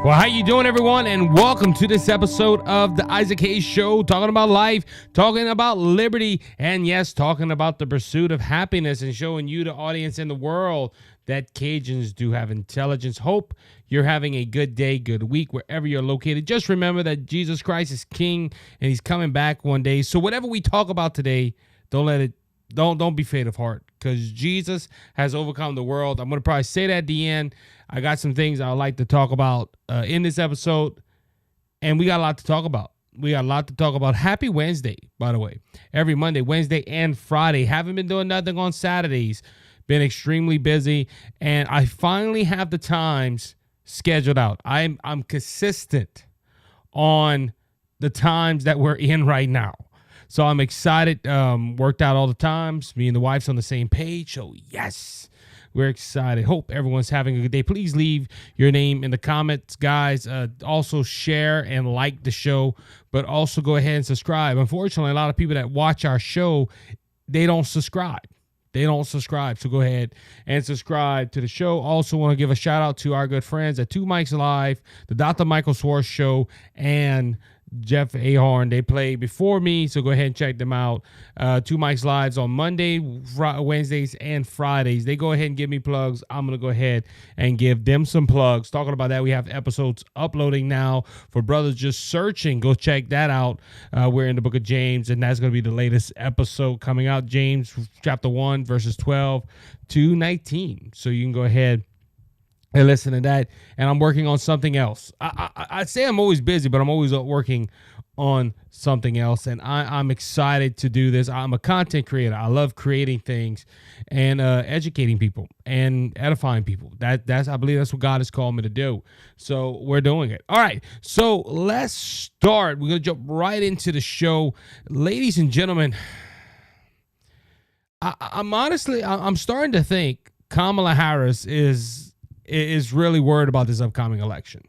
Well, how you doing, everyone? And welcome to this episode of the Isaac Hayes Show, talking about life, talking about liberty, and yes, talking about the pursuit of happiness and showing you, the audience, and the world that Cajuns do have intelligence. Hope you're having a good day, good week, wherever you're located. Just remember that Jesus Christ is King, and He's coming back one day. So whatever we talk about today, don't be faint of heart, because Jesus has overcome the world. I'm going to probably say that at the end. I got some things I'd like to talk about in this episode, and we got a lot to talk about. Happy Wednesday, by the way. Every Monday, Wednesday, and Friday. Haven't been doing nothing on Saturdays. Been extremely busy, and I finally have the times scheduled out. I'm consistent on the times that we're in right now. So I'm excited. Worked out all the times. Me and the wife's on the same page. So yes, we're excited. Hope everyone's having a good day. Please leave your name in the comments, guys. Also share and like the show, but also go ahead and subscribe. Unfortunately, a lot of people that watch our show, they don't subscribe. So go ahead and subscribe to the show. Also want to give a shout out to our good friends at Two Mics Live, the Dr. Michael Swartz Show, and Jeff Ahorn. They play before me, so go ahead and check them out. Two Mics Lives on Monday, Wednesdays, and Fridays. They go ahead and give me plugs. I'm going to go ahead and give them some plugs. Talking about that, we have episodes uploading now for brothers just searching. Go check that out. We're in the book of James, and that's going to be the latest episode coming out. James chapter 1, verses 12 to 19. So you can go ahead and listen to that. And I'm working on something else. I say I'm always busy, but I'm always working on something else. And I'm excited to do this. I'm a content creator. I love creating things and educating people and edifying people. I believe that's what God has called me to do. So we're doing it. All right. So let's start. We're going to jump right into the show. Ladies and gentlemen, I'm starting to think Kamala Harris is really worried about this upcoming election.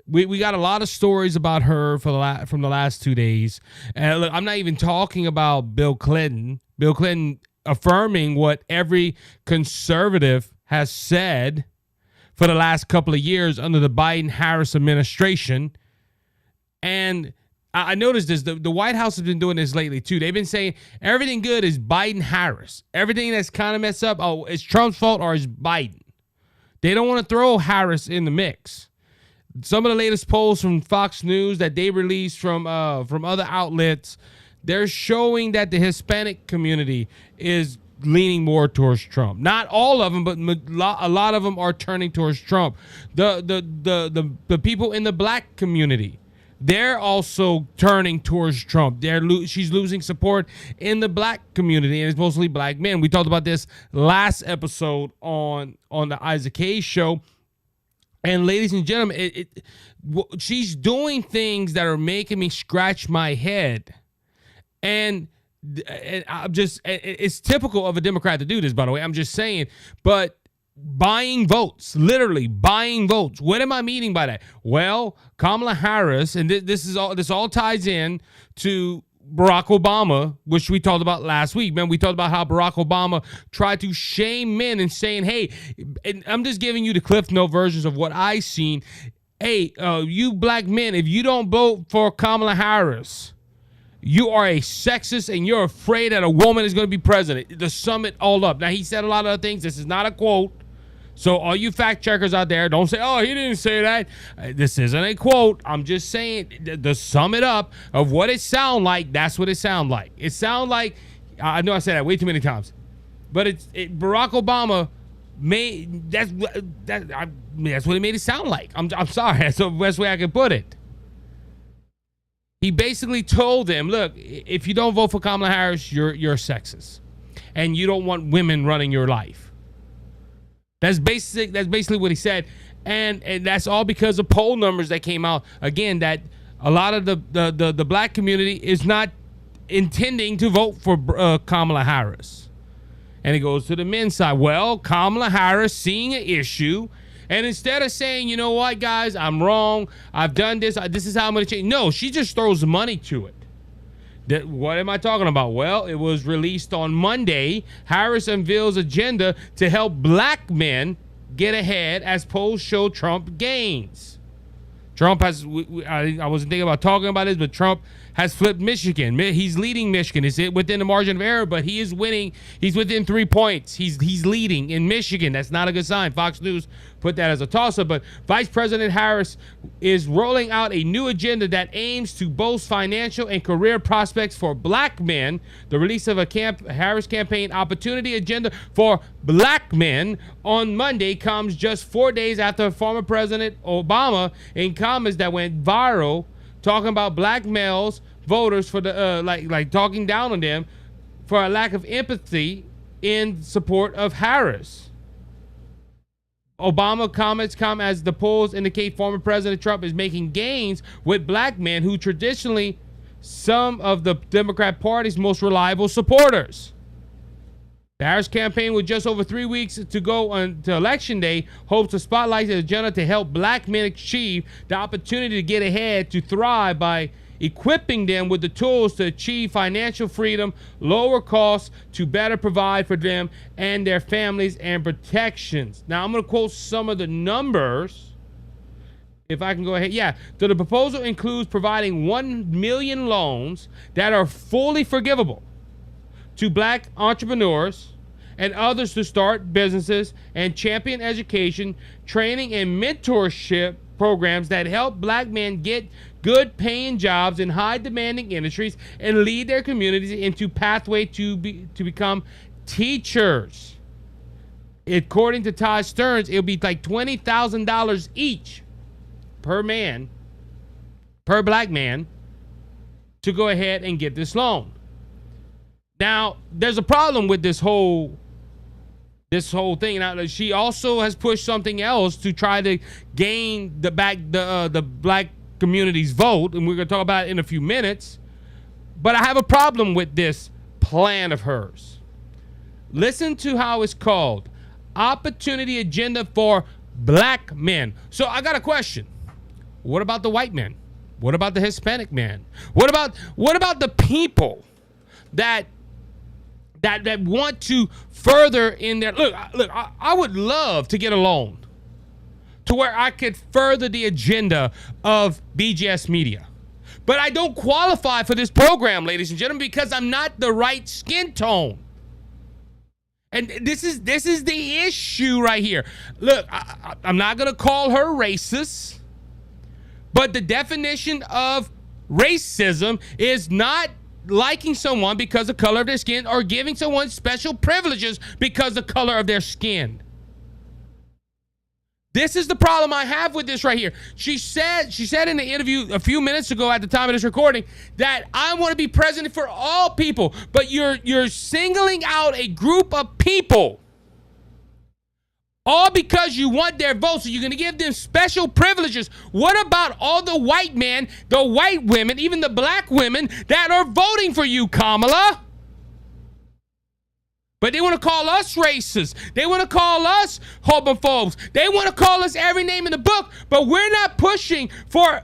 We got a lot of stories about her from the last 2 days. And look, I'm not even talking about Bill Clinton. Bill Clinton affirming what every conservative has said for the last couple of years under the Biden-Harris administration. And I noticed this. The White House has been doing this lately, too. They've been saying everything good is Biden-Harris. Everything that's kind of messed up, it's Trump's fault or it's Biden. They don't want to throw Harris in the mix. Some of the latest polls from Fox News that they released from other outlets, they're showing that the Hispanic community is leaning more towards Trump. Not all of them, but a lot of them are turning towards Trump. The people in the black community, they're also turning towards Trump. She's losing support in the black community, and it's mostly black men. We talked about this last episode on the Isaac Hayes Show. And ladies and gentlemen, she's doing things that are making me scratch my head. And it's typical of a Democrat to do this, by the way. I'm just saying, but buying votes, literally buying votes. What am I meaning by that? Well, Kamala Harris, and this all ties in to Barack Obama, which we talked about last week. Man, we talked about how Barack Obama tried to shame men and saying, hey, and I'm just giving you the Cliff Note versions of what I seen. Hey, you black men, if you don't vote for Kamala Harris, you are a sexist and you're afraid that a woman is going to be president. To sum it all up. Now, he said a lot of other things. This is not a quote. So all you fact checkers out there, don't say, oh, he didn't say that. This isn't a quote. I'm just saying, to sum it up of what it sound like, that's what it sound like. It sound like, I know I said that way too many times, but Barack Obama that's what it made it sound like. I'm sorry. That's the best way I can put it. He basically told them, look, if you don't vote for Kamala Harris, you're sexist. And you don't want women running your life. That's basically what he said. And that's all because of poll numbers that came out. Again, that a lot of the black community is not intending to vote for Kamala Harris. And it goes to the men's side. Well, Kamala Harris seeing an issue, and instead of saying, you know what, guys, I'm wrong, I've done this, this is how I'm going to change. No, she just throws money to it. What am I talking about? Well, it was released on Monday. Harris unveils agenda to help black men get ahead as polls show Trump gains. Trump has, I wasn't thinking about talking about this, but Trump has flipped Michigan. He's leading Michigan. It's within the margin of error, but he is winning. He's within 3 points. He's leading in Michigan. That's not a good sign. Fox News put that as a toss-up, but Vice President Harris is rolling out a new agenda that aims to boost financial and career prospects for black men. The release of a Harris campaign opportunity agenda for black men on Monday comes just 4 days after former President Obama, in comments that went viral, talking about black males voters for the like talking down on them for a lack of empathy in support of Harris. Obama comments come as the polls indicate former President Trump is making gains with black men who traditionally some of the Democrat Party's most reliable supporters. The Harris campaign, with just over 3 weeks to go until Election Day, hopes to spotlight the agenda to help black men achieve the opportunity to get ahead, to thrive by equipping them with the tools to achieve financial freedom, lower costs, to better provide for them and their families, and protections. Now, I'm going to quote some of the numbers. If I can go ahead. Yeah. So the proposal includes providing 1 million loans that are fully forgivable to black entrepreneurs and others to start businesses, and champion education, training, and mentorship programs that help black men get good paying jobs in high demanding industries and lead their communities into pathway to become teachers. According to Todd Stearns, it'll be like $20,000 each per man, per black man, to go ahead and get this loan. Now, there's a problem with this whole thing. Now, she also has pushed something else to try to gain the black community's vote, and we're going to talk about it in a few minutes. But I have a problem with this plan of hers. Listen to how it's called: Opportunity Agenda for Black Men. So I got a question. What about the white men? What about the Hispanic man? What about the people that want to further in their look? I would love to get a loan to where I could further the agenda of BGS Media, but I don't qualify for this program, ladies and gentlemen, because I'm not the right skin tone. And this is the issue right here. Look, I'm not gonna call her racist, but the definition of racism is not liking someone because of the color of their skin or giving someone special privileges because of the color of their skin. This is the problem I have with this right here. She said in the interview a few minutes ago at the time of this recording that I want to be president for all people, but you're singling out a group of people all because you want their votes, so you're going to give them special privileges. What about all the white men, the white women, even the black women that are voting for you, Kamala? But they want to call us racist. They want to call us homophobes. They want to call us every name in the book, but we're not pushing for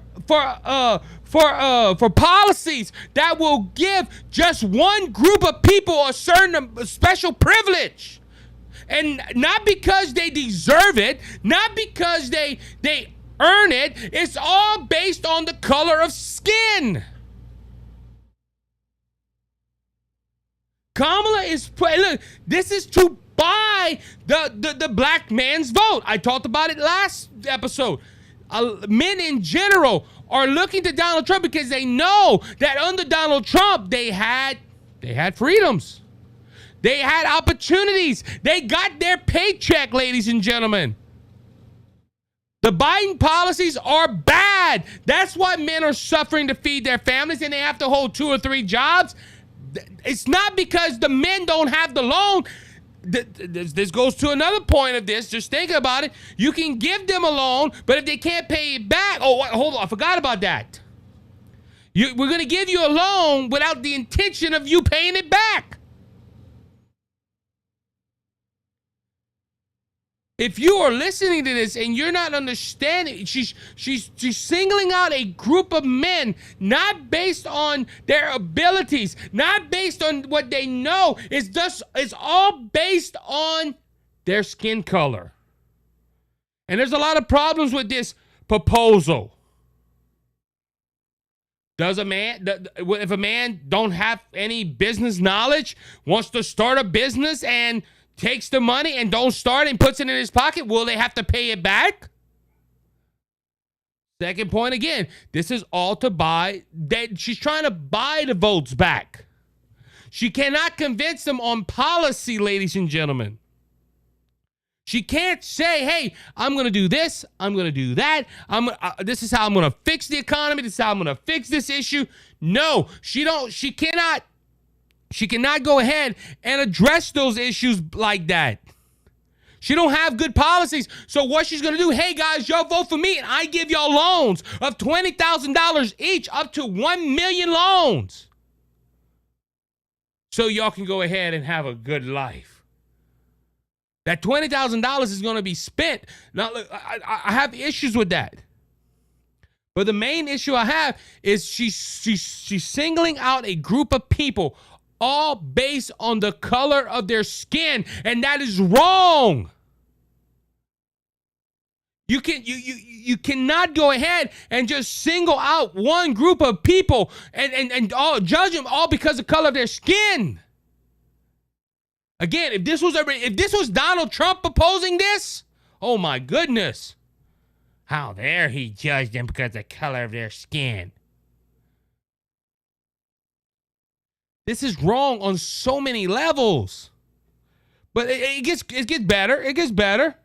policies that will give just one group of people a certain special privilege. And not because they deserve it, not because they earn it. It's all based on the color of skin. Kamala is look, this is to buy the black man's vote. I talked about it last episode. Men in general are looking to Donald Trump because they know that under Donald Trump they had freedoms. They had opportunities. They got their paycheck, ladies and gentlemen. The Biden policies are bad. That's why men are suffering to feed their families and they have to hold 2 or 3 jobs. It's not because the men don't have the loan. This goes to another point of this. Just think about it. You can give them a loan, but if they can't pay it back, hold on, I forgot about that. We're going to give you a loan without the intention of you paying it back. If you are listening to this and you're not understanding, she's singling out a group of men, not based on their abilities, not based on what they know. It's all based on their skin color. And there's a lot of problems with this proposal. Does a man, if a man don't have any business knowledge, wants to start a business and takes the money and don't start and puts it in his pocket, will they have to pay it back? Second point again, this is all to buy, that she's trying to buy the votes back. She cannot convince them on policy, ladies and gentlemen. She can't say, hey, I'm going to do this. I'm going to do that. This is how I'm going to fix the economy. This is how I'm going to fix this issue. No, she cannot go ahead and address those issues like that. She don't have good policies. So what she's going to do, hey, guys, y'all vote for me, and I give y'all loans of $20,000 each, up to 1 million loans. So y'all can go ahead and have a good life. That $20,000 is going to be spent. Now, look, I have issues with that. But the main issue I have is she's singling out a group of people all based on the color of their skin, and that is wrong. You cannot go ahead and just single out one group of people and all judge them all because of the color of their skin. Again, if this was Donald Trump proposing this, oh my goodness. How dare he judge them because of the color of their skin? This is wrong on so many levels. But it gets better. It gets better.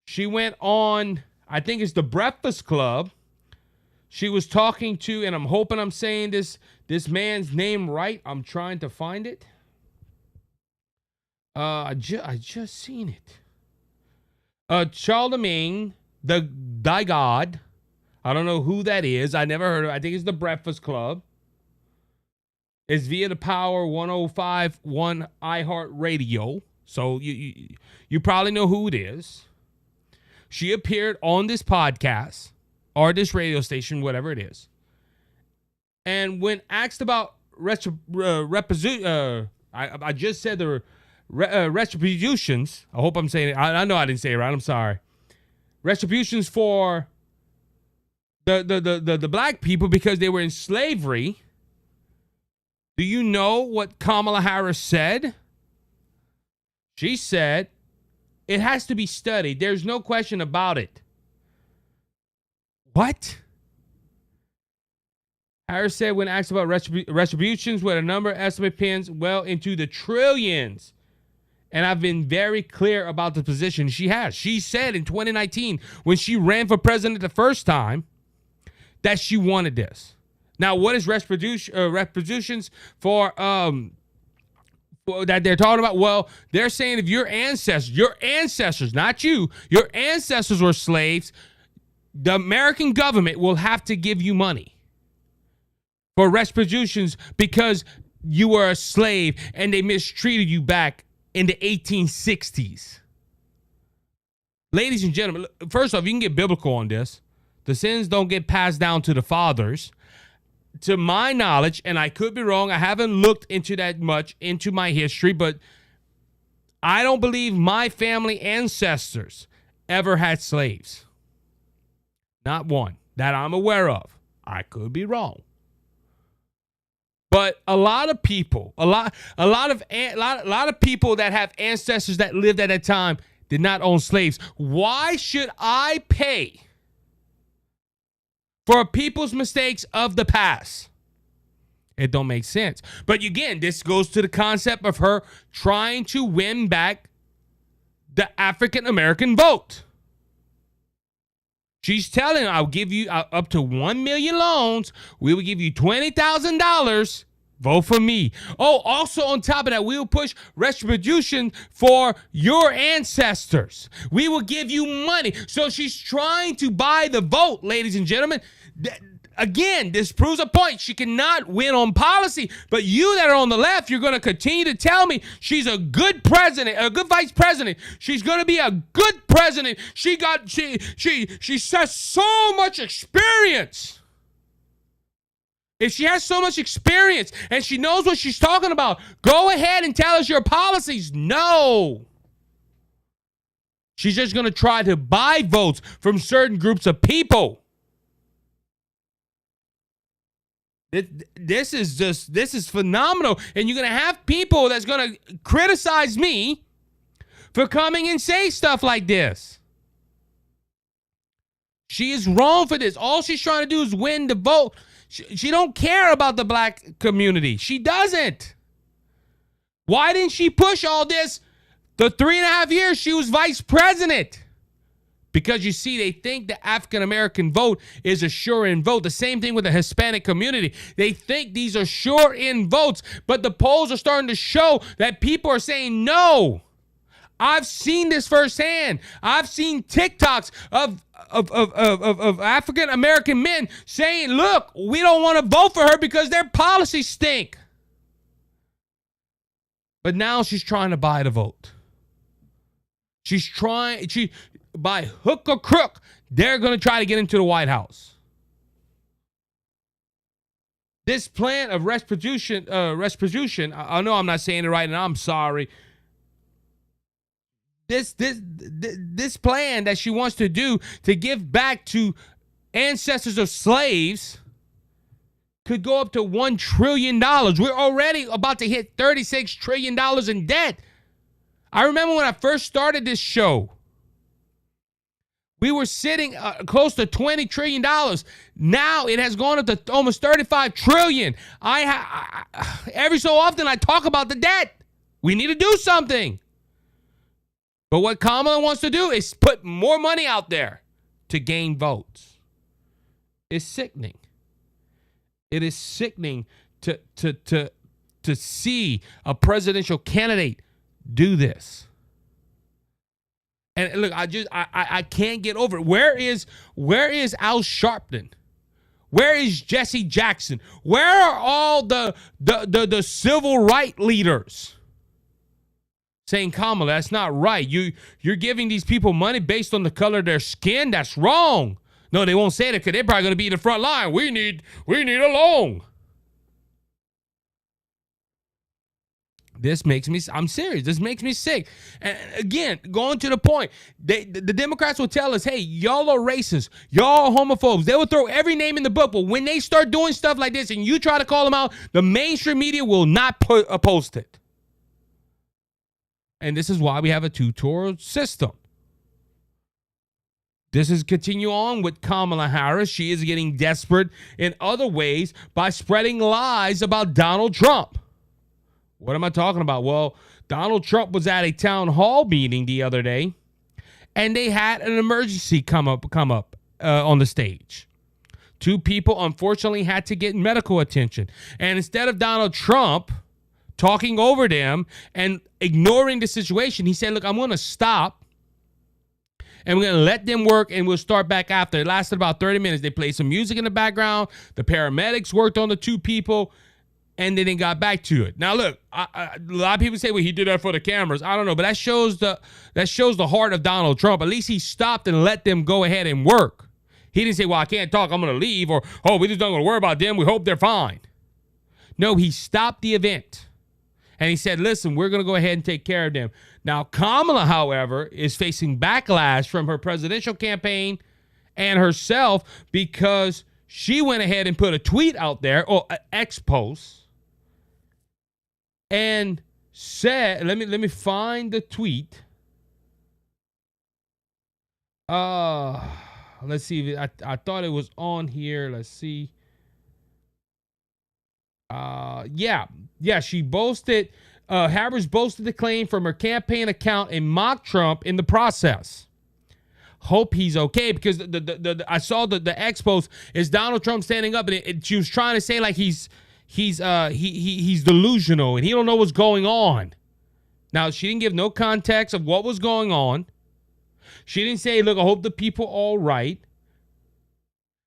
She went on, I think it's the Breakfast Club. She was talking to, and I'm hoping I'm saying this man's name right. I'm trying to find it. I just seen it. Charlemagne the God. I don't know who that is. I never heard of it. I think it's the Breakfast Club. It's via the Power 105.1 iHeart Radio. So you probably know who it is. She appeared on this podcast or this radio station, whatever it is. And when asked about I just said the retributions. I hope I'm saying it. I know I didn't say it right. I'm sorry. Retributions for the black people because they were in slavery. Do you know what Kamala Harris said? She said, it has to be studied. There's no question about it. What? Harris said when asked about retributions, where the number estimate pins well into the trillions. And I've been very clear about the position she has. She said in 2019, when she ran for president the first time, that she wanted this. Now, what is retributions for that they're talking about? Well, they're saying if your ancestors, not you, your ancestors were slaves, the American government will have to give you money for retributions because you were a slave and they mistreated you back in the 1860s. Ladies and gentlemen, first off, you can get biblical on this. The sins don't get passed down to the fathers. To my knowledge, and I could be wrong, I haven't looked into that much into my history, but I don't believe my family ancestors ever had slaves. Not one that I'm aware of. I could be wrong. But a lot of people, a lot of people that have ancestors that lived at that time did not own slaves. Why should I pay for people's mistakes of the past? It don't make sense. But again, this goes to the concept of her trying to win back the African American vote. She's telling, I'll give you up to 1 million loans. We will give you $20,000. Vote for me. Oh, also on top of that, we will push retribution for your ancestors. We will give you money. So she's trying to buy the vote, ladies and gentlemen. Again, this proves a point. She cannot win on policy. But you that are on the left, you're going to continue to tell me she's a good president, a good vice president. She's going to be a good president. She has so much experience. If she has so much experience and she knows what she's talking about, go ahead and tell us your policies. No. She's just going to try to buy votes from certain groups of people. This is phenomenal. And you're going to have people that's going to criticize me for coming and say stuff like this. She is wrong for this. All she's trying to do is win the vote. She don't care about the black community. She doesn't. Why didn't she push all this the 3.5 years she was vice president? Because you see, they think the African-American vote is a sure-in vote. The same thing with the Hispanic community. They think these are sure-in votes, but the polls are starting to show that people are saying no. I've seen this firsthand. I've seen TikToks of African-American men saying, look, we don't want to vote for her because their policies stink. But now she's trying to buy the vote. By hook or crook, they're going to try to get into the White House. This plan of restitution, I know I'm not saying it right, and I'm sorry. This plan that she wants to do to give back to ancestors of slaves could go up to $1 trillion. We're already about to hit $36 trillion in debt. I remember when I first started this show, we were sitting close to $20 trillion. Now it has gone up to almost $35 trillion. Every so often I talk about the debt. We need to do something. But what Kamala wants to do is put more money out there to gain votes. It's sickening. It is sickening to see a presidential candidate do this. And look, I can't get over it. Where is Al Sharpton? Where is Jesse Jackson? Where are all the civil rights leaders saying, Kamala, that's not right. You're giving these people money based on the color of their skin. That's wrong. No, they won't say that because they're probably going to be in the front line. We need a loan. I'm serious. This makes me sick. And again, going to the point, the Democrats will tell us, hey, y'all are racist. Y'all are homophobes. They will throw every name in the book. But when they start doing stuff like this and you try to call them out, the mainstream media will not post it. And this is why we have a two-tier system. This is continue on with Kamala Harris. She is getting desperate in other ways by spreading lies about Donald Trump. What am I talking about? Well, Donald Trump was at a town hall meeting the other day, and they had an emergency come up on the stage. 2 people, unfortunately, had to get medical attention. And instead of Donald Trump talking over them and ignoring the situation, he said, look, I'm going to stop, and we're going to let them work, and we'll start back after. It lasted about 30 minutes. They played some music in the background. The paramedics worked on the 2 people. And then they got back to it. Now, look, a lot of people say, well, he did that for the cameras. I don't know, but that shows the heart of Donald Trump. At least he stopped and let them go ahead and work. He didn't say, well, I can't talk, I'm going to leave, or, oh, we just don't going to worry about them, we hope they're fine. No, he stopped the event. And he said, listen, we're going to go ahead and take care of them. Now, Kamala, however, is facing backlash from her presidential campaign and herself because she went ahead and put a tweet out there, or an X post, and said, let me find the tweet. Let's see. I thought it was on here. Let's see. Yeah. She boasted. Harris boasted the claim from her campaign account and mocked Trump in the process. Hope he's okay, because I saw the X post is Donald Trump standing up, and she was trying to say like he's delusional and he don't know what's going on. Now, she didn't give no context of what was going on. She didn't say, look, I hope the people all right.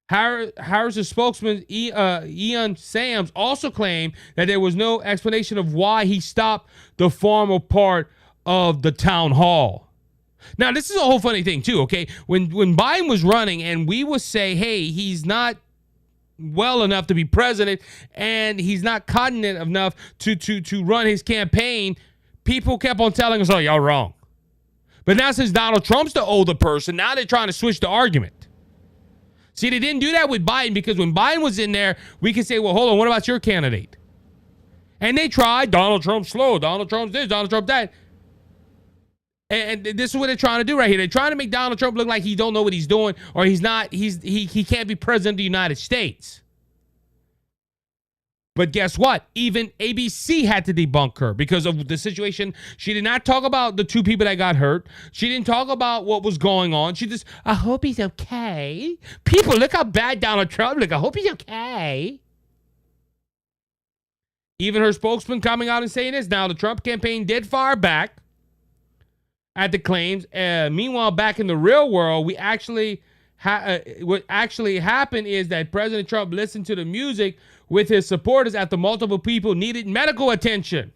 Harris's spokesman, Ian Sams, also claimed that there was no explanation of why he stopped the formal part of the town hall. Now, this is a whole funny thing, too, okay? When Biden was running and we would say, hey, he's not well enough to be president and he's not confident enough to run his campaign, people kept on telling us, oh, y'all wrong. But now since Donald Trump's the older person, now they're trying to switch the argument. See, they didn't do that with Biden because when Biden was in there, we could say, well, hold on, what about your candidate? And they tried. Donald Trump's slow. Donald Trump's this. Donald Trump that. And this is what they're trying to do right here. They're trying to make Donald Trump look like he don't know what he's doing or he can't be president of the United States. But guess what? Even ABC had to debunk her because of the situation. She did not talk about the two people that got hurt. She didn't talk about what was going on. She just, I hope he's okay. People, look how bad Donald Trump look. I hope he's okay. Even her spokesman coming out and saying this. Now, the Trump campaign did fire back at the claims. Meanwhile, back in the real world, what actually happened is that President Trump listened to the music with his supporters after multiple people needed medical attention.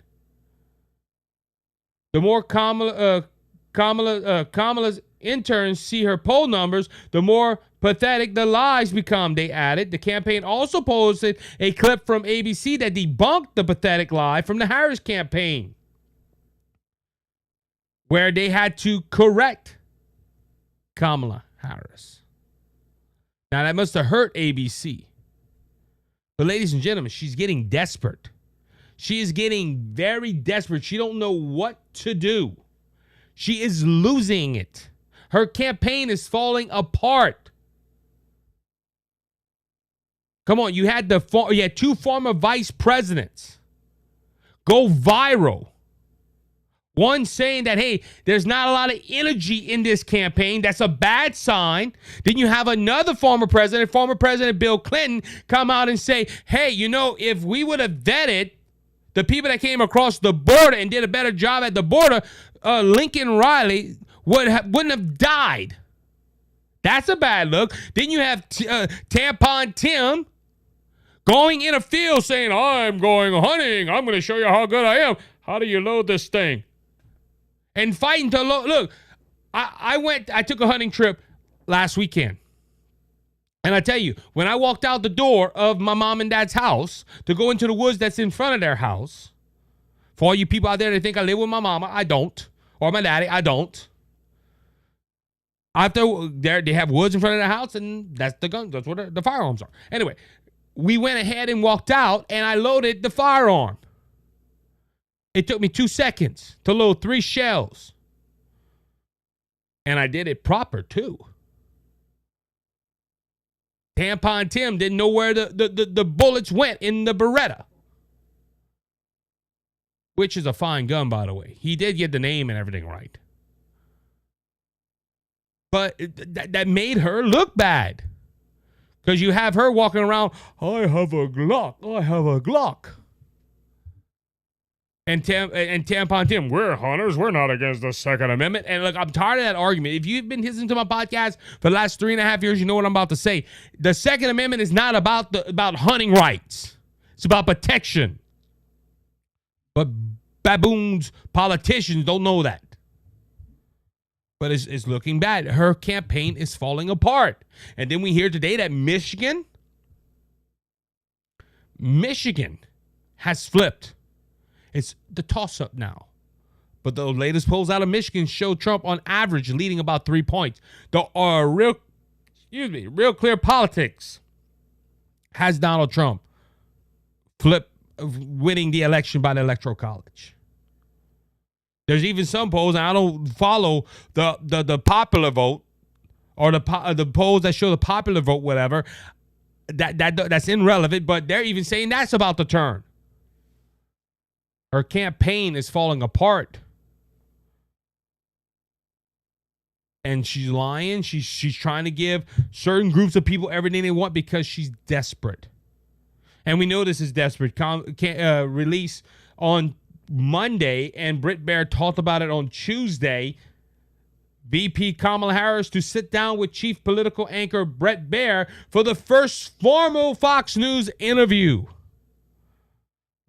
The more Kamala's interns see her poll numbers, the more pathetic the lies become, they added. The campaign also posted a clip from ABC that debunked the pathetic lie from the Harris campaign, where they had to correct Kamala Harris. Now, that must have hurt ABC. But ladies and gentlemen, she's getting desperate. She is getting very desperate. She don't know what to do. She is losing it. Her campaign is falling apart. Come on, you had two former vice presidents go viral. One saying that, hey, there's not a lot of energy in this campaign. That's a bad sign. Then you have another former President Bill Clinton, come out and say, hey, if we would have vetted the people that came across the border and did a better job at the border, Lincoln Riley wouldn't have died. That's a bad look. Then you have Tampon Tim going in a field saying, I'm going hunting. I'm going to show you how good I am. How do you load this thing? And fighting to look, I took a hunting trip last weekend. And I tell you, when I walked out the door of my mom and dad's house to go into the woods that's in front of their house, for all you people out there that think I live with my mama, I don't. Or my daddy, I don't. After they have woods in front of their house, and that's the gun. That's what the firearms are. Anyway, we went ahead and walked out, and I loaded the firearm. It took me 2 seconds to load 3 shells. And I did it proper, too. Tampon Tim didn't know where the bullets went in the Beretta. Which is a fine gun, by the way. He did get the name and everything right. But that made her look bad. Because you have her walking around, I have a Glock. I have a Glock. And Tampon Tim, we're hunters. We're not against the Second Amendment. And look, I'm tired of that argument. If you've been listening to my podcast for the last 3.5 years, you know what I'm about to say. The Second Amendment is not about hunting rights. It's about protection. But baboons, politicians don't know that. But it's looking bad. Her campaign is falling apart. And then we hear today that Michigan has flipped. It's the toss-up now. But the latest polls out of Michigan show Trump on average leading about 3 points. The real clear politics has Donald Trump winning the election by the Electoral College. There's even some polls, and I don't follow the popular vote or the polls that show the popular vote, whatever. That's irrelevant, but they're even saying that's about to turn. Her campaign is falling apart. And she's lying. She's trying to give certain groups of people everything they want because she's desperate. And we know this is desperate. Release on Monday, and Britt Baer talked about it on Tuesday. VP Kamala Harris to sit down with chief political anchor Brett Baer for the first formal Fox News interview.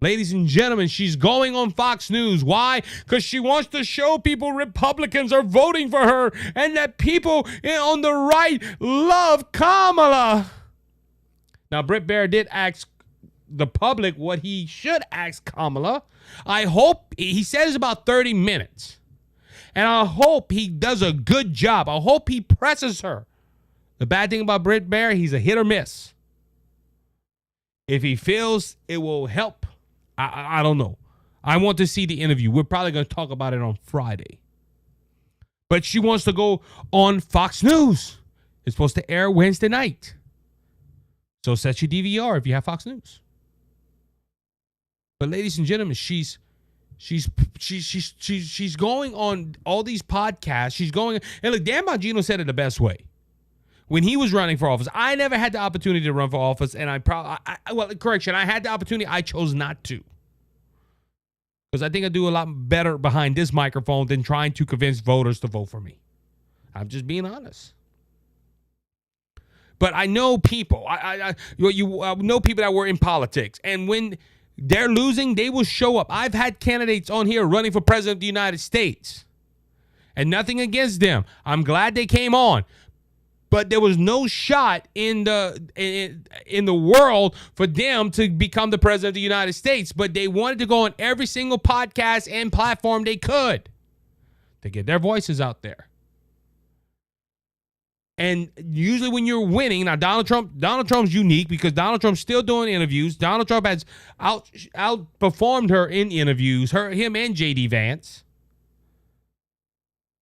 Ladies and gentlemen, she's going on Fox News. Why? Because she wants to show people Republicans are voting for her and that people on the right love Kamala. Now, Britt Baer did ask the public what he should ask Kamala. I hope, he says about 30 minutes. And I hope he does a good job. I hope he presses her The bad thing about Bret Baier, he's a hit or miss. If he feels it will help, I don't know. I want to see the interview. We're probably going to talk about it on Friday. But she wants to go on Fox News. It's supposed to air Wednesday night. So set your DVR if you have Fox News. But ladies and gentlemen, she's going on all these podcasts. She's going, and look, Dan Bongino said it the best way. When he was running for office, I never had the opportunity to run for office, and I had the opportunity. I chose not to. Because I think I do a lot better behind this microphone than trying to convince voters to vote for me. I'm just being honest. But I know people. I know people that were in politics. And when they're losing, they will show up. I've had candidates on here running for president of the United States. And nothing against them. I'm glad they came on. But there was no shot in the world for them to become the president of the United States. But they wanted to go on every single podcast and platform they could to get their voices out there. And usually when you're winning, now Donald Trump's unique because Donald Trump's still doing interviews. Donald Trump has outperformed her in interviews, him and J.D. Vance.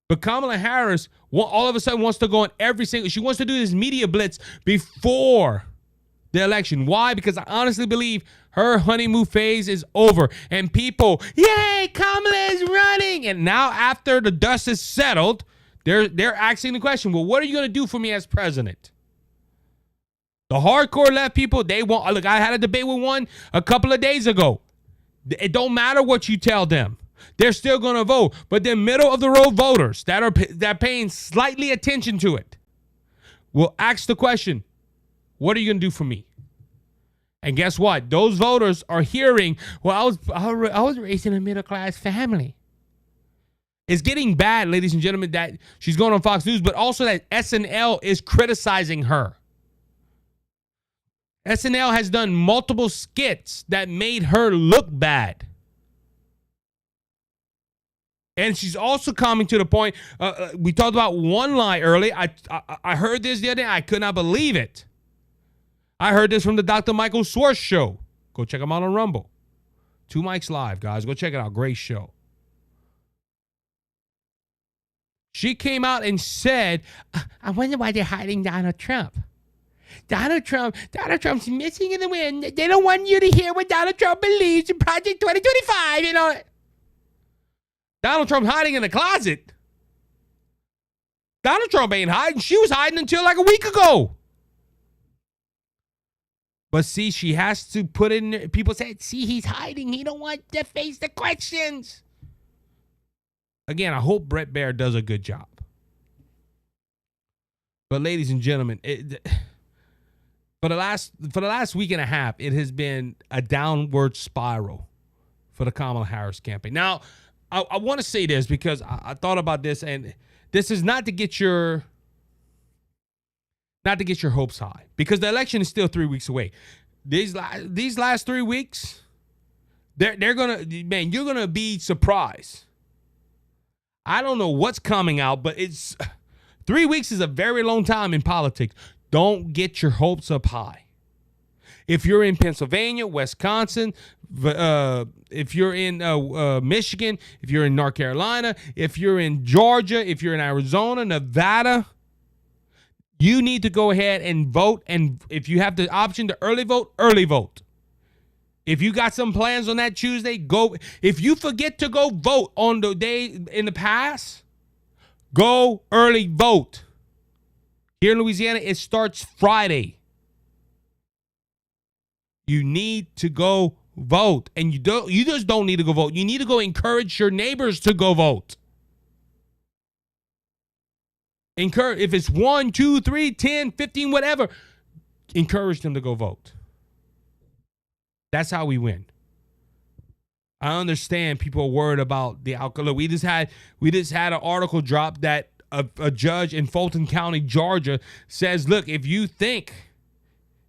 But Kamala Harris all of a sudden wants to go on she wants to do this media blitz before the election. Why? Because I honestly believe her honeymoon phase is over. And people, yay, Kamala is running. And now after the dust is settled, they're asking the question, well, what are you going to do for me as president? The hardcore left people, they want, look, I had a debate with one a couple of days ago. It don't matter what you tell them. They're still going to vote. But the middle of the road voters that are paying slightly attention to it will ask the question, what are you going to do for me? And guess what? Those voters are hearing, well, I was raised in a middle-class family. It's getting bad, ladies and gentlemen, that she's going on Fox News, but also that SNL is criticizing her. SNL has done multiple skits that made her look bad. And she's also coming to the point, we talked about one lie early. I heard this the other day. I could not believe it. I heard this from the Dr. Michael Schwartz show. Go check him out on Rumble. 2 Mics Live, guys. Go check it out. Great show. She came out and said, I wonder why they're hiding Donald Trump. Donald Trump's missing in the wind. They don't want you to hear what Donald Trump believes in Project 2025, you know. Donald Trump's hiding in the closet. Donald Trump ain't hiding. She was hiding until like a week ago. But see, she has to put in, people said, see, he's hiding. He don't want to face the questions. Again, I hope Bret Baier does a good job. But ladies and gentlemen, for the last week and a half, it has been a downward spiral for the Kamala Harris campaign. Now, I want to say this because I thought about this, and this is not to get your hopes high, because the election is still 3 weeks away. These last 3 weeks, you're gonna be surprised. I don't know what's coming out, but 3 weeks is a very long time in politics. Don't get your hopes up high. If you're in Pennsylvania, Wisconsin, if you're in Michigan, if you're in North Carolina, if you're in Georgia, if you're in Arizona, Nevada, you need to go ahead and vote. And if you have the option to early vote, early vote. If you got some plans on that Tuesday, go. If you forget to go vote on the day in the past, go early vote. Here in Louisiana, it starts Friday. You need to go vote. And you just don't need to go vote. You need to go encourage your neighbors to go vote. Encourage, if it's 1, 2, 3, 10, 15, whatever, encourage them to go vote. That's how we win. I understand people are worried about the outcome. Look, we just had an article drop that a judge in Fulton County, Georgia, says, look, if you think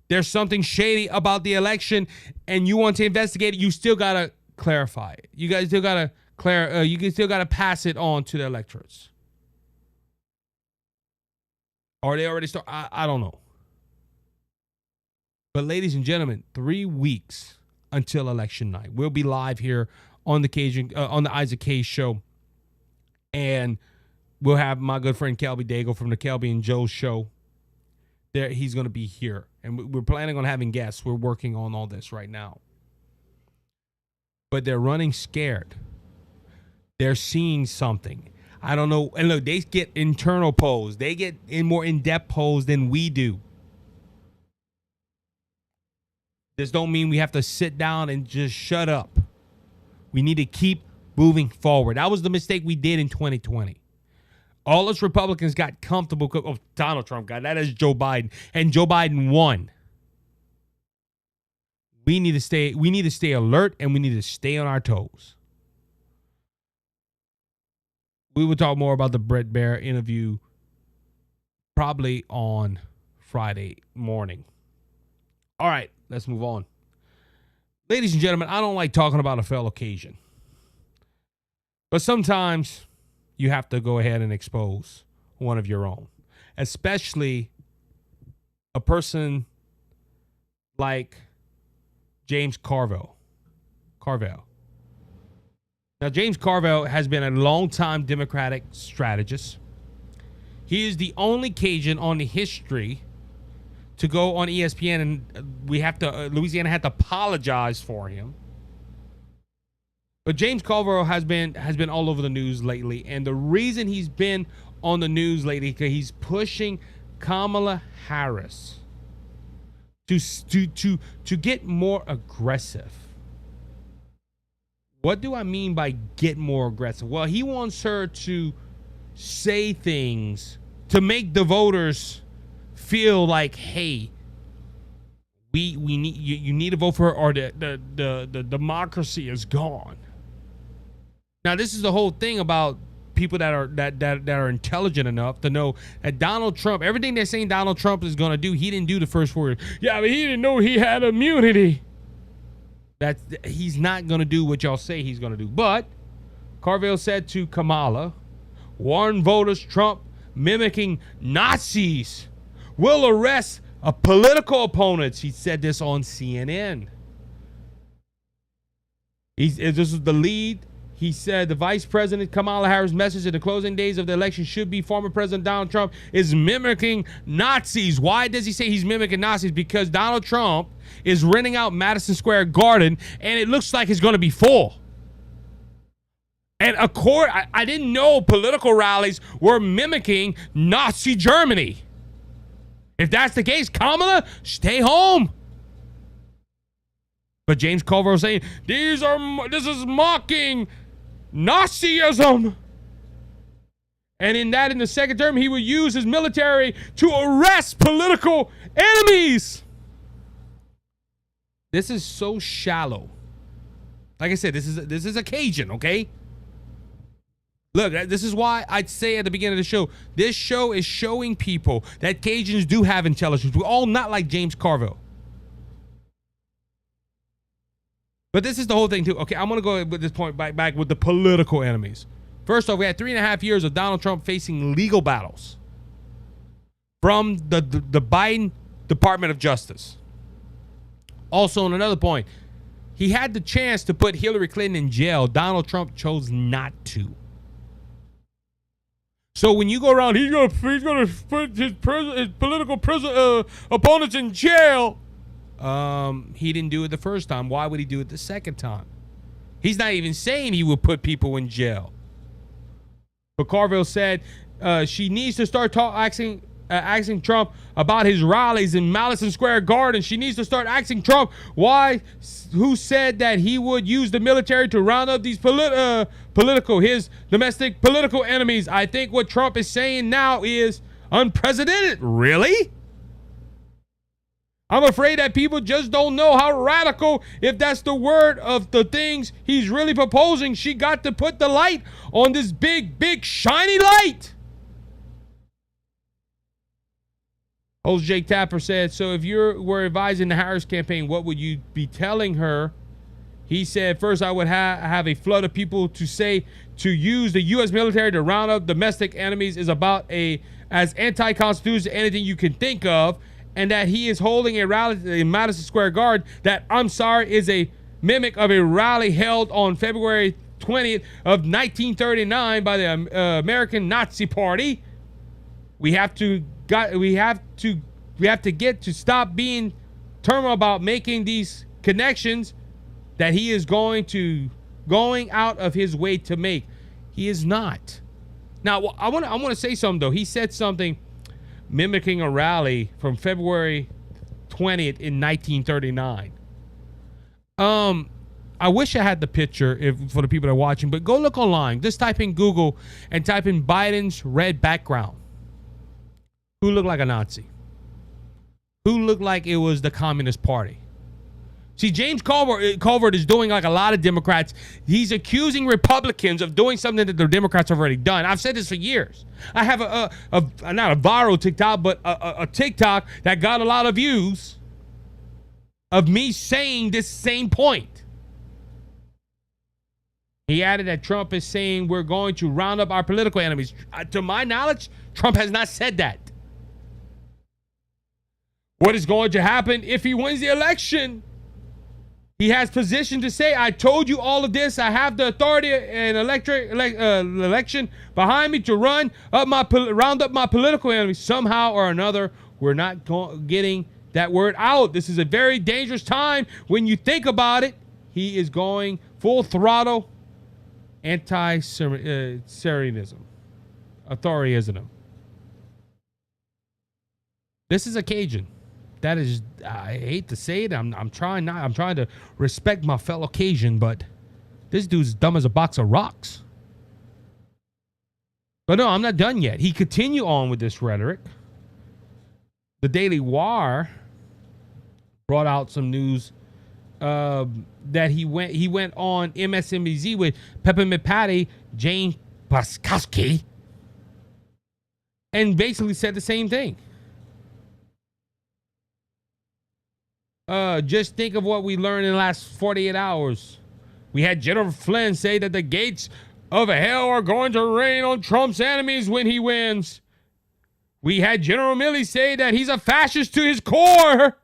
there's something shady about the election and you want to investigate it, you still gotta clarify it. You guys still gotta pass it on to the electorates. Or they already start? I don't know. But ladies and gentlemen, 3 weeks until election night. We'll be live here on the Isaac K Show, and we'll have my good friend Kelby Daigle from the Kelby and Joe Show. There, he's going to be here, and we're planning on having guests. We're working on all this right now, but they're running scared. They're seeing something. I don't know. And look, they get internal polls. They get in more in-depth polls than we do. This don't mean we have to sit down and just shut up. We need to keep moving forward. That was the mistake we did in 2020. All us Republicans got comfortable. Oh, Donald Trump got that is Joe Biden, and Joe Biden won. We need to stay alert, and we need to stay on our toes. We will talk more about the Bret Baier interview probably on Friday morning. All right, let's move on. Ladies and gentlemen, I don't like talking about a failed occasion. But sometimes you have to go ahead and expose one of your own. Especially a person like James Carville. Now, James Carville has been a longtime Democratic strategist. He is the only Cajun on the history to go on ESPN, and Louisiana had to apologize for him. But James Carville has been all over the news lately, and the reason he's been on the news lately is because he's pushing Kamala Harris to get more aggressive. What do I mean by get more aggressive? Well, he wants her to say things to make the voters feel like, hey, we need you need to vote for her, or the democracy is gone. Now, this is the whole thing about people that are intelligent enough to know that Donald Trump, everything they're saying Donald Trump is going to do, he didn't do the first 4 years. Yeah, but he didn't know he had immunity. He's not going to do what y'all say he's going to do. But Carville said to Kamala, warn voters Trump mimicking Nazis will arrest political opponents. He said this on CNN. This is the lead. He said the Vice President Kamala Harris' message in the closing days of the election should be former President Donald Trump is mimicking Nazis. Why does he say he's mimicking Nazis? Because Donald Trump is renting out Madison Square Garden, and it looks like it's going to be full. And I didn't know political rallies were mimicking Nazi Germany. If that's the case, Kamala, stay home. But James Carville was saying, this is mocking Nazism. And in the second term, he would use his military to arrest political enemies. This is so shallow. Like I said, this is a Cajun, okay? Look, this is why I'd say at the beginning of the show, this show is showing people that Cajuns do have intelligence. We're all not like James Carville. But this is the whole thing, too. Okay, I'm going to go with this point back with the political enemies. First off, we had 3.5 years of Donald Trump facing legal battles from the Biden Department of Justice. Also, on another point, he had the chance to put Hillary Clinton in jail. Donald Trump chose not to. So when you go around, he's gonna put his political opponents in jail. He didn't do it the first time. Why would he do it the second time? He's not even saying he would put people in jail. But Carville said she needs to start asking Trump about his rallies in Madison Square Garden. She needs to start asking Trump who said that he would use the military to round up these his domestic political enemies. I think what Trump is saying now is unprecedented. Really? I'm afraid that people just don't know how radical, if that's the word of the things he's really proposing. She got to put the light on this big, big, shiny light. Host Jake Tapper said, so if you were advising the Harris campaign, what would you be telling her? He said, first, I would have a flood of people to use the U.S. military to round up domestic enemies is about as anti-constitutional anything you can think of, and that he is holding a rally in Madison Square Garden that, I'm sorry, is a mimic of a rally held on February 20th of 1939 by the American Nazi Party. We have to get to stop being terminal about making these connections that he is going out of his way to make. He is not. Now, I want to say something though. He said something mimicking a rally from February 20th in 1939. I wish I had the picture for the people that are watching, but go look online. Just type in Google and type in Biden's red background. Who looked like a Nazi? Who looked like it was the Communist Party? See, James Colvert is doing like a lot of Democrats. He's accusing Republicans of doing something that the Democrats have already done. I've said this for years. I have not a viral TikTok, but a TikTok that got a lot of views of me saying this same point. He added that Trump is saying we're going to round up our political enemies. To my knowledge, Trump has not said that. What is going to happen if he wins the election? He has position to say, I told you all of this. I have the authority and election behind me to round up my political enemies. Somehow or another, we're not getting that word out. This is a very dangerous time when you think about it. He is going full throttle anti-Syrianism, authoritarianism. This is a Cajun. That is, I hate to say it. I'm trying to respect my fellow Cajun, but this dude's dumb as a box of rocks. But no, I'm not done yet. He continued on with this rhetoric. The Daily Wire brought out some news that he went on MSNBC with Peppermint Patty, Jane Paskowski, and basically said the same thing. Just think of what we learned in the last 48 hours. We had General Flynn say that the gates of hell are going to rain on Trump's enemies when he wins. We had General Milley say that he's a fascist to his core.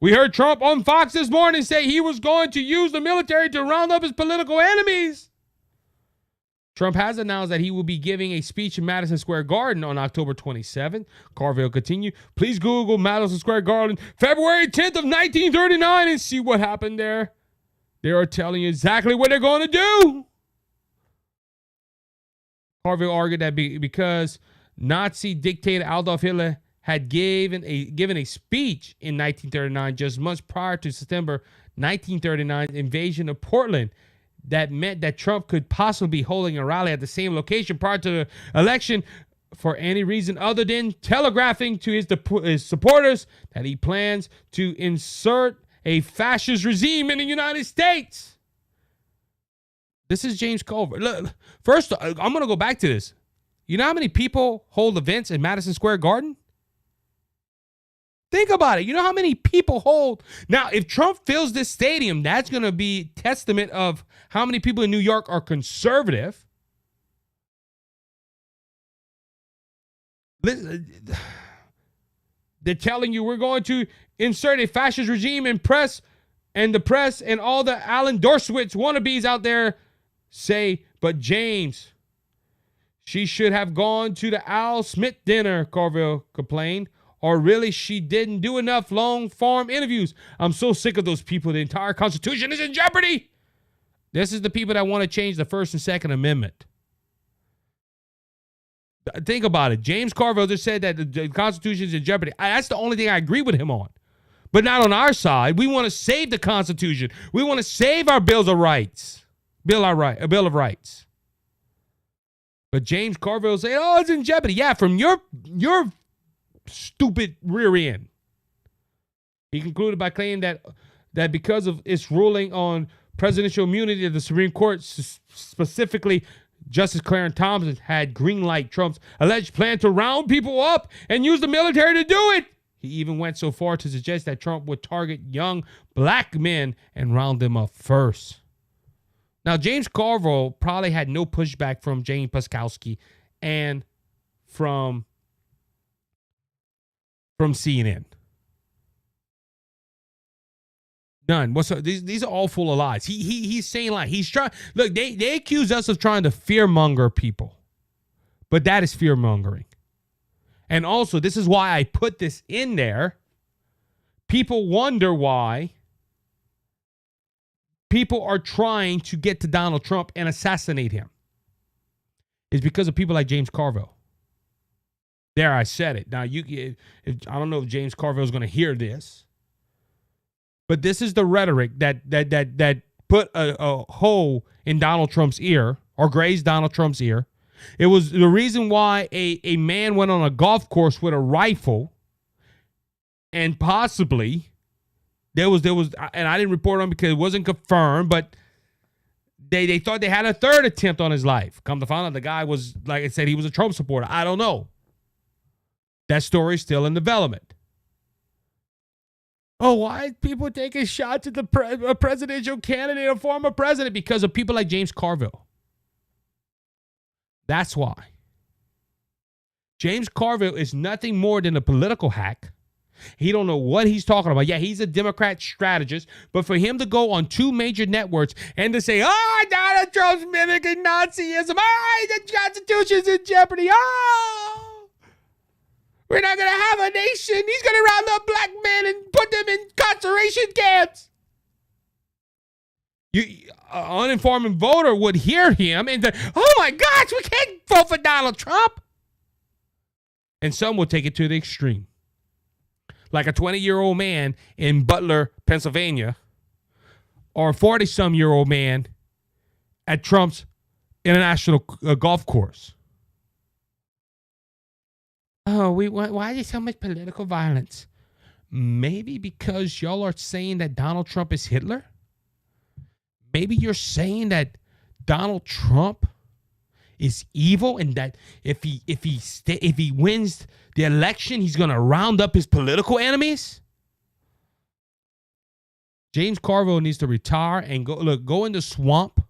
We heard Trump on Fox this morning say he was going to use the military to round up his political enemies. Trump has announced that he will be giving a speech in Madison Square Garden on October 27th. Carville continued. Please Google Madison Square Garden, February 10th of 1939 and see what happened there. They are telling you exactly what they're going to do. Carville argued that because Nazi dictator Adolf Hitler had given a speech in 1939, just months prior to September 1939's invasion of Portland, that meant that Trump could possibly be holding a rally at the same location prior to the election for any reason other than telegraphing to his supporters that he plans to insert a fascist regime in the United States. This is James Colvert. Look, first, I'm going to go back to this. You know how many people hold events in Madison Square Garden? Think about it. You know how many people hold? Now, if Trump fills this stadium, that's going to be testament of how many people in New York are conservative. They're telling you we're going to insert a fascist regime in the press and all the Alan Dershowitz wannabes out there say, but James, she should have gone to the Al Smith dinner, Carville complained. Or really, she didn't do enough long-form interviews. I'm so sick of those people. The entire Constitution is in jeopardy. This is the people that want to change the First and Second Amendment. Think about it. James Carville just said that the Constitution is in jeopardy. That's the only thing I agree with him on. But not on our side. We want to save the Constitution. We want to save our Bill of Rights. Bill of Rights. But James Carville said, oh, it's in jeopardy. Yeah, from your stupid rear end. He concluded by claiming that because of its ruling on presidential immunity of the Supreme Court, specifically Justice Clarence Thomas had green light Trump's alleged plan to round people up and use the military to do it. He even went so far to suggest that Trump would target young black men and round them up first. Now, James Carville probably had no pushback from Jane Puskowski and from CNN. None. These are all full of lies. He's saying lies. He's trying. Look, they accuse us of trying to fearmonger people, but that is fearmongering. And also, this is why I put this in there. People wonder why people are trying to get to Donald Trump and assassinate him. It's because of people like James Carville. There, I said it. Now, I don't know if James Carville is going to hear this, but this is the rhetoric that put a hole in Donald Trump's ear or grazed Donald Trump's ear. It was the reason why a man went on a golf course with a rifle, and possibly there was, and I didn't report on it because it wasn't confirmed, but they thought they had a third attempt on his life. Come to find out, the guy was, like I said, he was a Trump supporter. I don't know. That story is still in development. Oh, why are people taking shots at the presidential candidate or former president? Because of people like James Carville. That's why. James Carville is nothing more than a political hack. He don't know what he's talking about. Yeah, he's a Democrat strategist, but for him to go on two major networks and to say, Donald Trump's mimicking Nazism, the Constitution's in jeopardy, we're not going to have a nation. He's going to round up black men and put them in concentration camps. An uninformed voter would hear him and say, oh my gosh, we can't vote for Donald Trump. And some will take it to the extreme. Like a 20-year-old man in Butler, Pennsylvania, or a 40-some-year-old man at Trump's international golf course. Oh, why is there so much political violence? Maybe because y'all are saying that Donald Trump is Hitler? Maybe you're saying that Donald Trump is evil and that if he wins the election, he's going to round up his political enemies? James Carville needs to retire and go in the swamp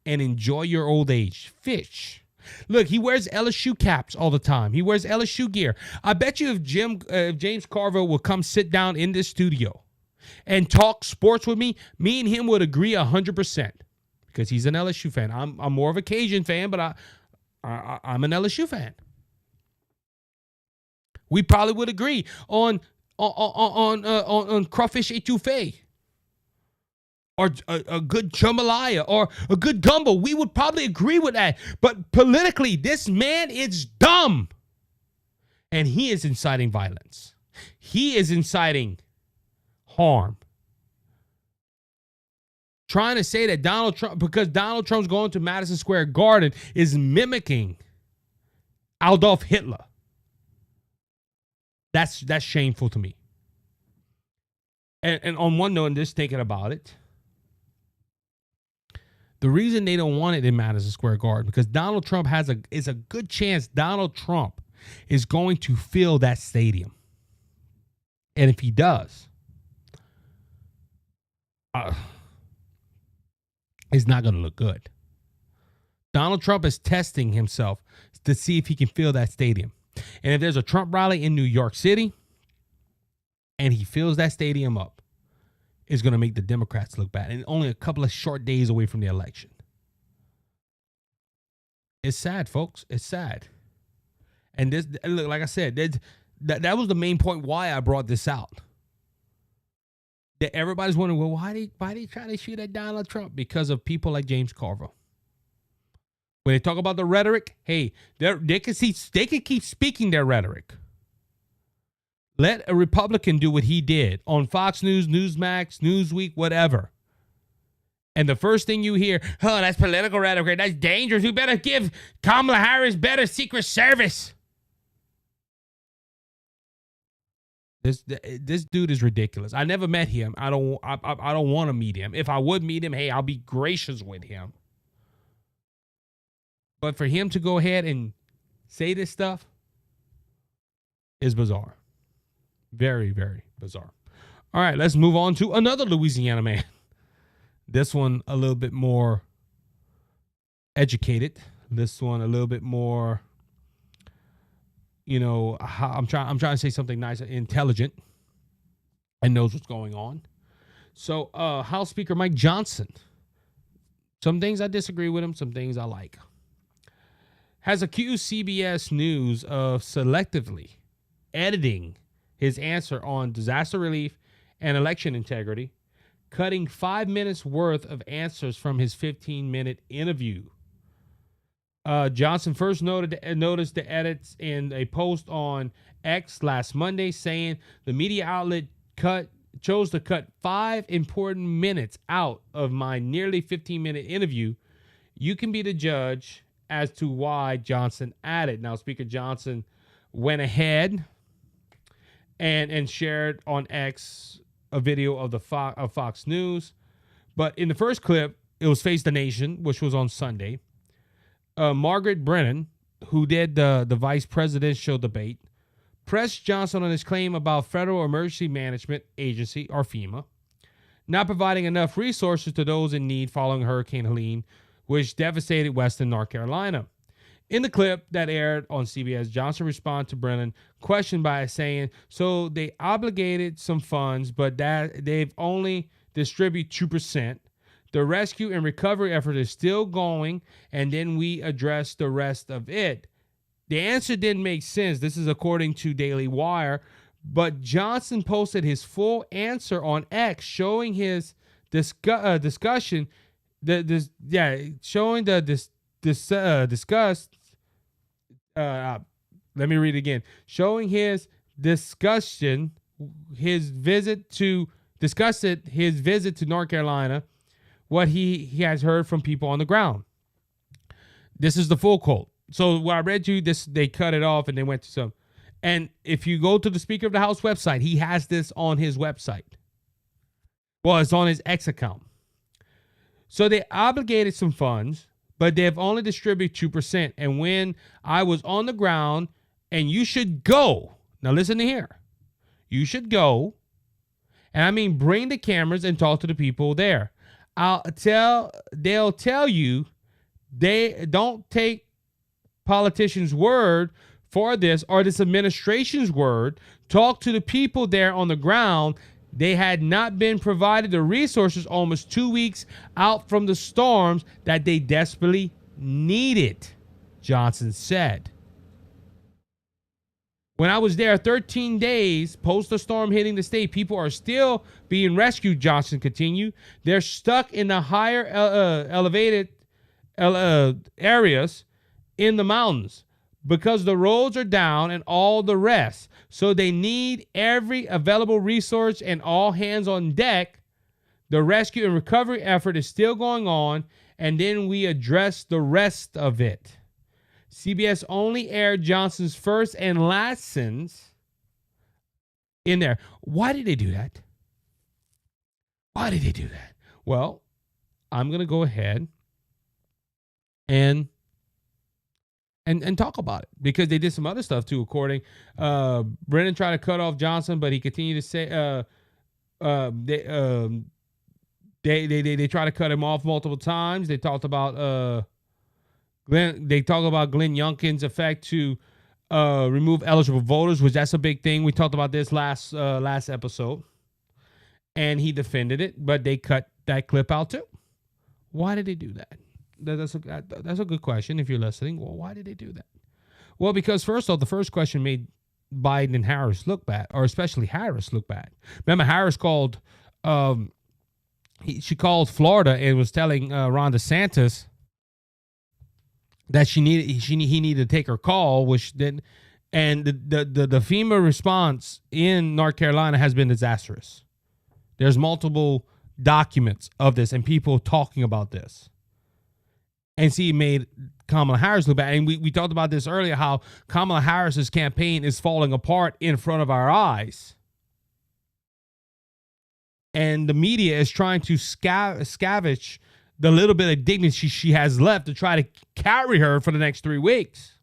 and enjoy your old age. Fish. Look, he wears LSU caps all the time. He wears LSU gear. I bet you if James Carville will come sit down in this studio and talk sports with me and him would agree 100% because he's an LSU fan. I'm more of a Cajun fan, but I'm an LSU fan. We probably would agree on crawfish etouffee or a good jambalaya or a good gumbo. We would probably agree with that. But politically, this man is dumb. And he is inciting violence. He is inciting harm. Trying to say that Donald Trump, because Donald Trump's going to Madison Square Garden, is mimicking Adolf Hitler. That's shameful to me. And on one note, and just thinking about it, the reason they don't want it in Madison Square Garden because Donald Trump is a good chance Donald Trump is going to fill that stadium. And if he does, it's not going to look good. Donald Trump is testing himself to see if he can fill that stadium. And if there's a Trump rally in New York City and he fills that stadium up, it's going to make the Democrats look bad. And only a couple of short days away from the election. It's sad, folks. It's sad. And this, look, like I said, that was the main point why I brought this out. That everybody's wondering, well, why they try to shoot at Donald Trump? Because of people like James Carville. When they talk about the rhetoric, hey, they can keep speaking their rhetoric. Let a Republican do what he did on Fox News, Newsmax, Newsweek, whatever. And the first thing you hear, oh, that's political rhetoric. That's dangerous. We better give Kamala Harris better Secret Service. This dude is ridiculous. I never met him. I don't want to meet him. If I would meet him, hey, I'll be gracious with him. But for him to go ahead and say this stuff is bizarre. Very, very bizarre. All right, let's move on to another Louisiana man. This one a little bit more educated. This one a little bit more, I'm trying to say something nice, intelligent, and knows what's going on. So, House Speaker Mike Johnson. Some things I disagree with him, some things I like. Has accused CBS News of selectively editing his answer on disaster relief and election integrity, cutting 5 minutes worth of answers from his 15-minute interview. Johnson first noticed the edits in a post on X last Monday, saying the media outlet chose to cut 5 important minutes out of my nearly 15-minute interview. You can be the judge as to why Johnson added. Now, Speaker Johnson went ahead and shared on X a video of of Fox News. But in the first clip, it was Face the Nation, which was on Sunday. Margaret Brennan, who did the vice presidential debate, pressed Johnson on his claim about Federal Emergency Management Agency, or FEMA, not providing enough resources to those in need following Hurricane Helene, which devastated western North Carolina. In the clip that aired on CBS, Johnson responded to Brennan, questioned by saying, so they obligated some funds, but that they've only distributed 2%. The rescue and recovery effort is still going, and then we address the rest of it. The answer didn't make sense. This is according to Daily Wire, but Johnson posted his full answer on X, showing his discussion. Showing the disgust. Let me read it again. Showing his discussion, his visit to North Carolina, what he has heard from people on the ground. This is the full quote. So what I read you, they cut it off and they went to some. And if you go to the Speaker of the House website, he has this on his website. Well, it's on his X account. So they obligated some funds, but they've only distributed 2%. And when I was on the ground, and you should go. Now listen to here. You should go. And I mean, bring the cameras and talk to the people there. They'll tell you they don't take politicians' word for this or this administration's word. Talk to the people there on the ground. They had not been provided the resources almost 2 weeks out from the storms that they desperately needed, Johnson said. When I was there 13 days post the storm hitting the state, people are still being rescued, Johnson continued. They're stuck in the higher elevated areas in the mountains because the roads are down and all the rest. So they need every available resource and all hands on deck. The rescue and recovery effort is still going on, and then we address the rest of it. CBS only aired Johnson's first and last sentence in there. Why did they do that? Why did they do that? Well, I'm going to go ahead and talk about it because they did some other stuff too. According, Brennan tried to cut off Johnson, but he continued to say they try to cut him off multiple times. They talked about Glenn Youngkin's effect to remove eligible voters, which that's a big thing. We talked about this last episode, and he defended it, but they cut that clip out too. Why did they do that? That's a good question if you're listening. Well, why did they do that? Well, because first off, the first question made Biden and Harris look bad, or especially Harris look bad. Remember, Harris called, she called Florida and was telling Ron DeSantis that he needed to take her call, which then, and the FEMA response in North Carolina has been disastrous. There's multiple documents of this and people talking about this. And see, it made Kamala Harris look bad. And we talked about this earlier, how Kamala Harris's campaign is falling apart in front of our eyes. And the media is trying to scavenge the little bit of dignity she has left to try to carry her for the next 3 weeks.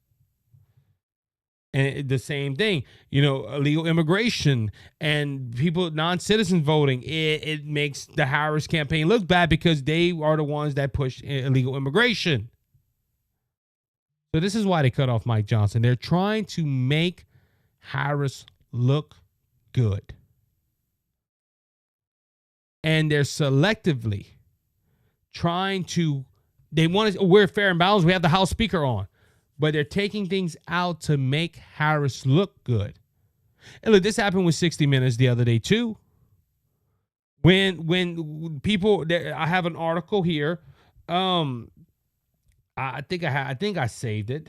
And the same thing, illegal immigration and people, non-citizen voting. It makes the Harris campaign look bad because they are the ones that push illegal immigration. So this is why they cut off Mike Johnson. They're trying to make Harris look good. And they're selectively trying to, we're fair and balanced. We have the House Speaker on. But they're taking things out to make Harris look good. And look, this happened with 60 Minutes the other day too. When people, I have an article here. I think I saved it.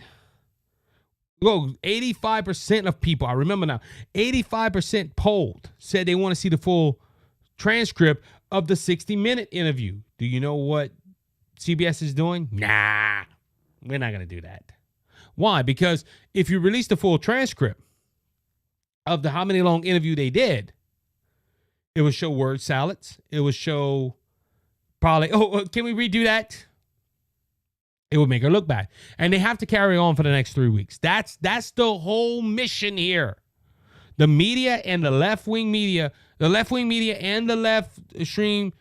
Well, 85% of people, I remember now, 85% polled said they want to see the full transcript of the 60-minute interview. Do you know what CBS is doing? Nah, we're not going to do that. Why? Because if you release the full transcript of the how many long interview they did, it would show word salads. It would show probably, can we redo that? It would make her look bad. And they have to carry on for the next 3 weeks. That's the whole mission here. The media and the left-wing media and the left extreme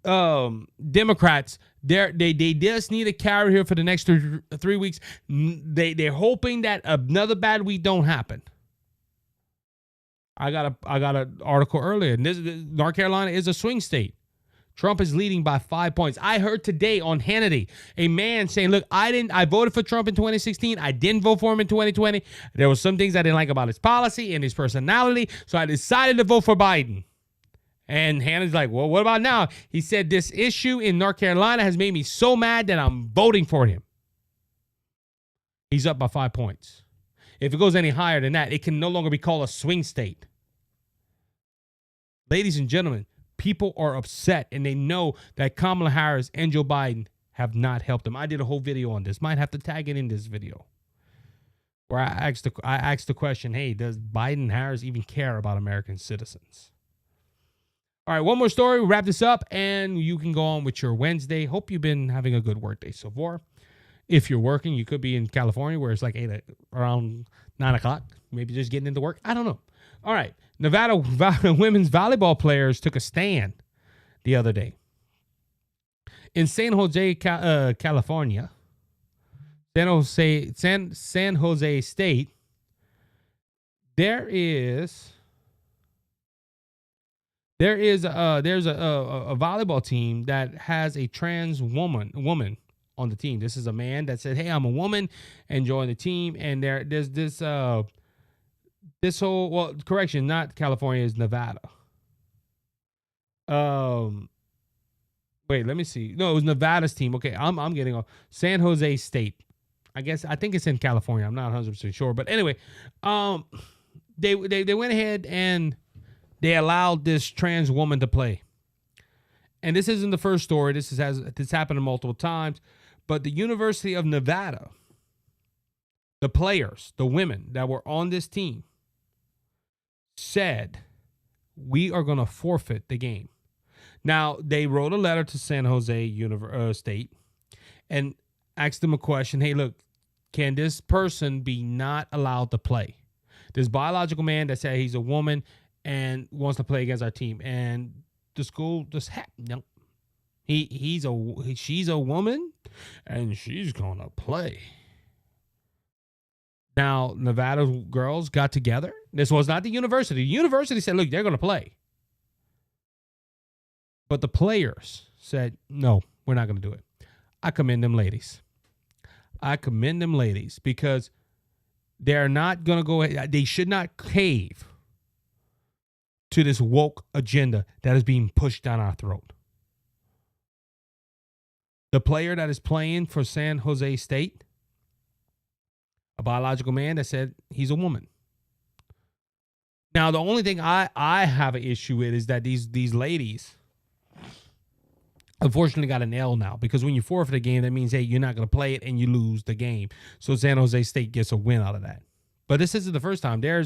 Democrats, they just need to carry here for the next 3 weeks. They're hoping that another bad week don't happen. I got an article earlier. North Carolina is a swing state. Trump is leading by 5 points. I heard today on Hannity a man saying, "Look, I voted for Trump in 2016. I didn't vote for him in 2020. There were some things I didn't like about his policy and his personality, so I decided to vote for Biden." And Hannity's like, "Well, what about now?" He said, "This issue in North Carolina has made me so mad that I'm voting for him." He's up by 5 points. If it goes any higher than that, it can no longer be called a swing state. Ladies and gentlemen, people are upset, and they know that Kamala Harris and Joe Biden have not helped them. I did a whole video on this. Might have to tag it in this video, where I asked the question, hey, does Biden and Harris even care about American citizens? All right, one more story. We'll wrap this up, and you can go on with your Wednesday. Hope you've been having a good work day so far. If you're working, you could be in California where it's like around 9 o'clock. Maybe just getting into work. I don't know. All right. Nevada women's volleyball players took a stand the other day. In San Jose, California, San Jose State, there's a volleyball team that has a trans woman on the team. This is a man that said, "Hey, I'm a woman," and joined the team. And there's this whole, well, correction, not California, is Nevada. Wait, let me see. No, it was Nevada's team. Okay, I'm getting off. San Jose State. I think it's in California. I'm not 100% sure, but anyway, they went ahead and they allowed this trans woman to play. And this isn't the first story. This happened multiple times. But the University of Nevada, the players, the women that were on this team, said, "We are going to forfeit the game." Now, they wrote a letter to San Jose State and asked them a question. Hey, look, can this person be not allowed to play? This biological man that said he's a woman and wants to play against our team. And the school just, no. She's a woman and she's going to play. Now, Nevada girls got together. This was not the university. The university said, look, they're going to play. But the players said, no, we're not going to do it. I commend them ladies. Because they're not going to go ahead. They should not cave to this woke agenda that is being pushed down our throat. The player that is playing for San Jose State, a biological man that said he's a woman. Now, the only thing I have an issue with is that these ladies unfortunately got an L now, because when you forfeit a game, that means, hey, you're not going to play it and you lose the game. So San Jose State gets a win out of that. But this isn't the first time. There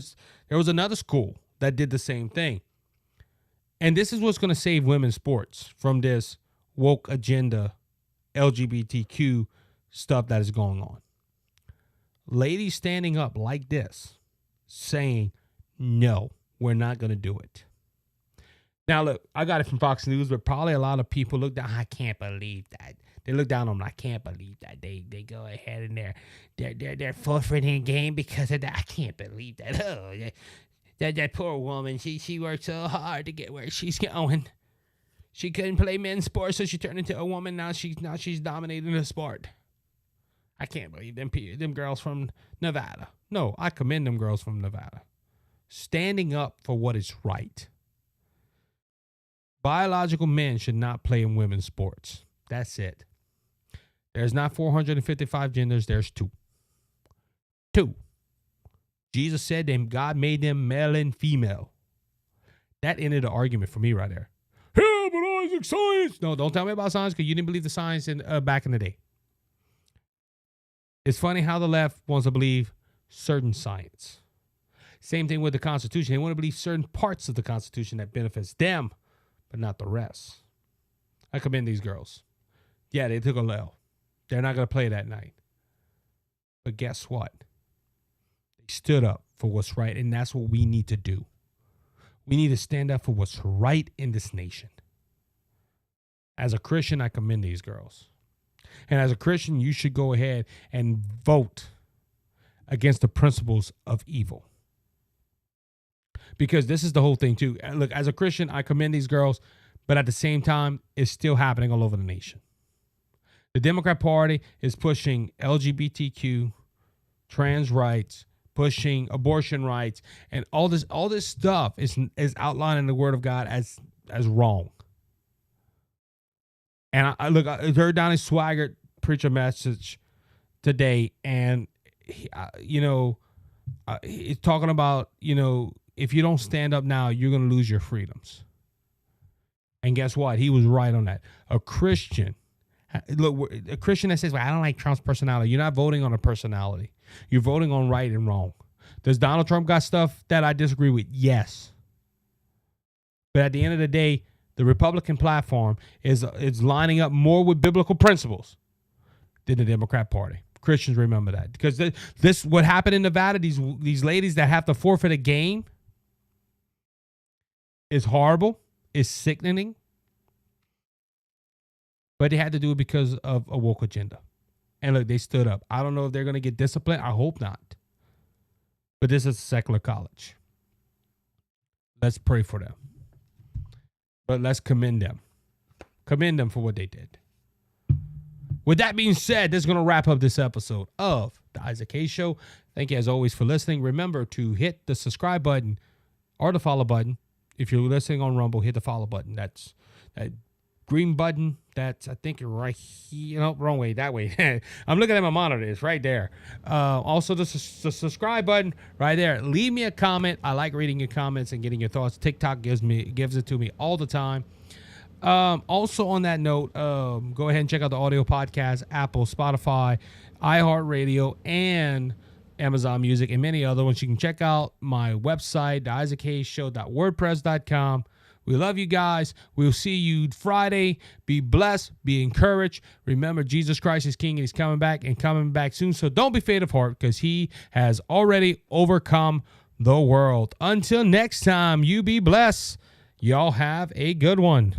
was another school that did the same thing. And this is what's going to save women's sports from this woke agenda, LGBTQ stuff that is going on. ladies standing up like this, saying, no, we're not going to do it. Now, look, I got it from Fox News, but probably a lot of people look down. I can't believe that. They look down on them. I can't believe that. They go ahead and they're forfeiting game because of that. I can't believe that. Oh, that poor woman. She worked so hard to get where she's going. She couldn't play men's sports, so she turned into a woman. Now she's dominating the sport. I can't believe them girls from Nevada. No, I commend them girls from Nevada. Standing up for what is right. Biological men should not play in women's sports. That's it. There's not 455 genders. There's two. Jesus said that God made them male and female. That ended the argument for me right there. Yeah, but Isaac, science. No, don't tell me about science because you didn't believe the science back in the day. It's funny how the left wants to believe certain science. Same thing with the Constitution. They want to believe certain parts of the Constitution that benefits them, but not the rest. I commend these girls. Yeah, they took a L. They're not going to play that night. But guess what? They stood up for what's right, and that's what we need to do. We need to stand up for what's right in this nation. As a Christian, I commend these girls. And as a Christian, you should go ahead and vote against the principles of evil. Because this is the whole thing, too. Look, as a Christian, I commend these girls, but at the same time, it's still happening all over the nation. The Democrat Party is pushing LGBTQ, trans rights, pushing abortion rights, and all this stuff is outlined in the Word of God as wrong. And I heard Donnie Swaggart preach a message today, and he's talking about, if you don't stand up now, you're going to lose your freedoms. And guess what? He was right on that. A Christian that says, well, I don't like Trump's personality. You're not voting on a personality. You're voting on right and wrong. Does Donald Trump got stuff that I disagree with? Yes. But at the end of the day, the Republican platform is lining up more with biblical principles than the Democrat Party. Christians remember that. Because this what happened in Nevada, these ladies that have to forfeit a game is horrible, is sickening. But they had to do it because of a woke agenda. And look, they stood up. I don't know if they're going to get disciplined. I hope not. But this is a secular college. Let's pray for them. But let's commend them. Commend them for what they did. With that being said, this is going to wrap up this episode of The Isaac Hayes Show. Thank you as always for listening. Remember to hit the subscribe button or the follow button. If you're listening on Rumble, hit the follow button. That's that green button. That's, I think, right here. No, wrong way. That way. I'm looking at my monitor. It's right there. Also, the subscribe button right there. Leave me a comment. I like reading your comments and getting your thoughts. TikTok gives it to me all the time. Also, on that note, go ahead and check out the audio podcast, Apple, Spotify, iHeartRadio, and Amazon Music, and many other ones. You can check out my website, theisaachayshow.wordpress.com. We love you guys. We'll see you Friday. Be blessed. Be encouraged. Remember, Jesus Christ is King, and he's coming back soon. So don't be faint of heart, because he has already overcome the world. Until next time, you be blessed. Y'all have a good one.